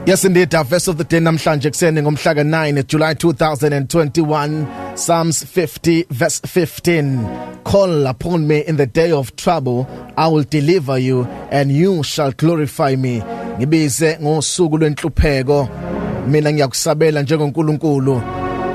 Yes, indeed, our verse of the day namhlanje kuseni ngomhla ka-9 July 2021, Psalms 50 verse 15. Call upon me in the day of trouble, I will deliver you, and you shall glorify me. Ngibize ngosuku lwenhlupheko, mina ngiyakusabela njengoNkulunkulu.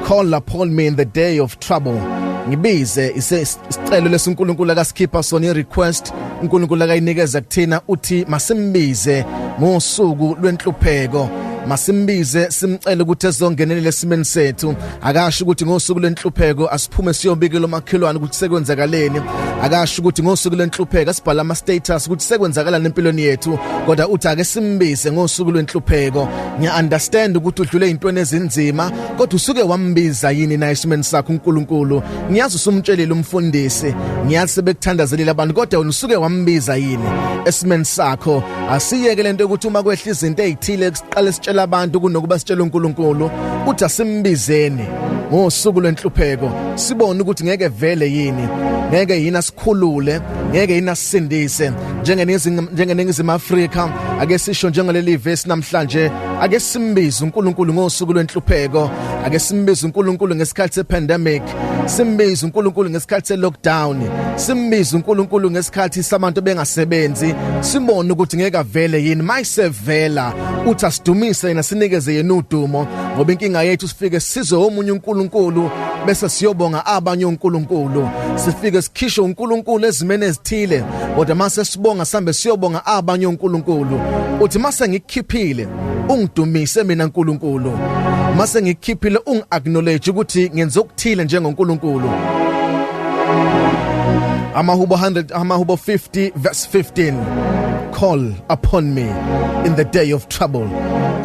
Call upon me in the day of trouble. Ngibize isicelo lesiNkulunkulu akasikipha sona irequest uNkulunkulu akayinikeza kuthina uthi masimbize ngosuku lwenhlupheko. Masimbize simcela ukuthi ezongenelele esimeni sethu. Akasho ukuthi ngosuku lwenhlupheko asiphume siyobikela umakhelwane ukuthi sekwenzakaleni. Akasho ukuthi ngosuku lwenhlupheko asibhala ama status ukuthi sekwenzakala nempilweni yethu, kodwa uthi ake simbize ngosuku lwenhlupheko. Ngiya understand ukuthi udlule intweni ezinzima, kodwa usuke wambiza yini na esimeni sakho uNkulunkulu. Ngiyazi usumtshelile umfundisi, ngiyazi sebekuthandazelile abantu, kodwa wena usuke wambiza yini esimeni sakho. Asiyeke lento ukuthi uma kwehla izinto ezithile siqale sitshela abantu kunokuba sitshela uNkulunkulu uthi asimbizeni ngosuku lwenhlupheko, sibone ukuthi ngeke vele yini, ngeke yini asikhulule, ngeke yini asindise. Njengeningizimu Afrika ake sisho njengaleli verse namhlanje, ake simbize uNkulunkulu ngosuku lwenhlupheko, ake simbize uNkulunkulu ngesikhathi sepandemic, simbize uNkulunkulu ngesikhathi selockdown, simbize uNkulunkulu ngesikhathi sabantu bengasebenzi, sibone ukuthi ngeke vele yini mayisevela uthi asidumise yena, sinikeze yena udumo, ngoba inkinga yethu sifike sizwe omunye uNkulunkulu bese siyobonga abanye uNkulunkulu, sifike sikhishe uNkulunkulu ezimene ezithile, kodwa mase sibonga sambe siyobonga abanye uNkulunkulu. Uthi mase ngikhiphile ungidumise mina uNkulunkulu, mase ngikhiphile ungi-acknowledge ukuthi ngenza ukuthile njengoNkulunkulu. Amahubo 50 verse 15. Call upon me in the day of trouble.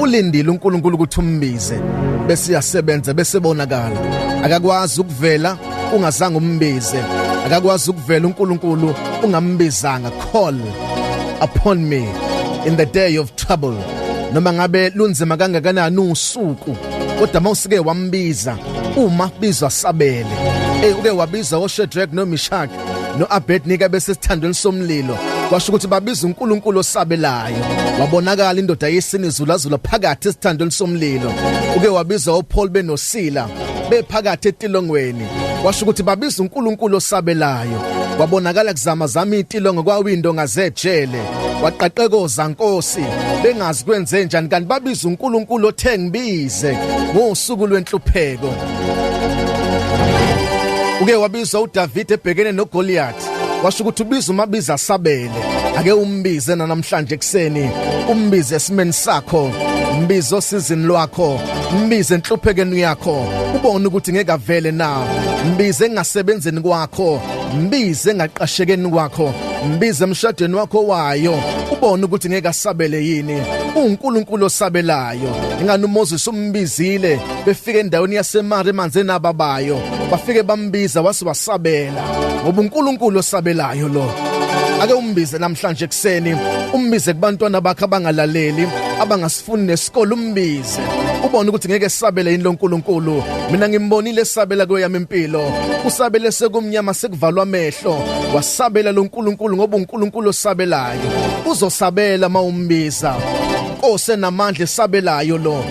Ulindile uNkulunkulu ukuthi umbize bese yasebenza bese bonakala. Akakwazi ukuvela ungazange umbize, akakwazi ukuvela uNkulunkulu ungambizanga. Call upon me in the day of trouble. Noma ngabe lunzima kangakanani usuku, kodwa mawusike wambiza, uma bizwa sabele. Uke wabiza oShadrach noMeshach noAbednego bese sithandweni somlilo, kwasho ukuthi babiza uNkulunkulu osabelayo. Wabonakala indoda yesinizulazula phakathi esithandweni somlilo. Uke wabiza uPaul benosila bephakathi etilongweni, kwasho ukuthi babiza uNkulunkulu osabelayo. Wabonakala kuzama zama itilongo kwawindo ngazejele, waqaqekoza Nkosi bengazi kwenze njani, kanti babiza uNkulunkulu othe ngibize ngosuku lwenhlupheko. Uke wabiza uDavid ebhekene noGoliath, washo ukuthi ubiza umabiza sabele. Ake umbize namhlanje kuseni, umbize esimeni sakho, umbize osizini lwakho, umbize enhluphekweni yakho, ubone ukuthi ngeke avele na. Mbize engasebenzeni kwakho, mbize engaqashekeni kwakho, mbize emshadweni wakho wayo, ubone ukuthi ngeke asabele yini. uNkulunkulu osabelayo. Ingani uMoses umbizile befike endaweni yaseMara emanzini ababayo, bafike bambiza wasabela, ngoba uNkulunkulu osabelayo lo. Ake umbize namhlanje kuseni, umbize kubantwana bakhe abangalaleli, abangasifuni nesikole, umbize ubone ukuthi ngeke sabele yini lo uNkulunkulu. Mina ngimbonile sabela kweyami impilo, usabele sekumnyama sekuvalwa amehlo, wasabela lo uNkulunkulu ngoba uNkulunkulu osabelayo. Uzosabela mawumbiza, Nkosi enamandla esabelayo lo.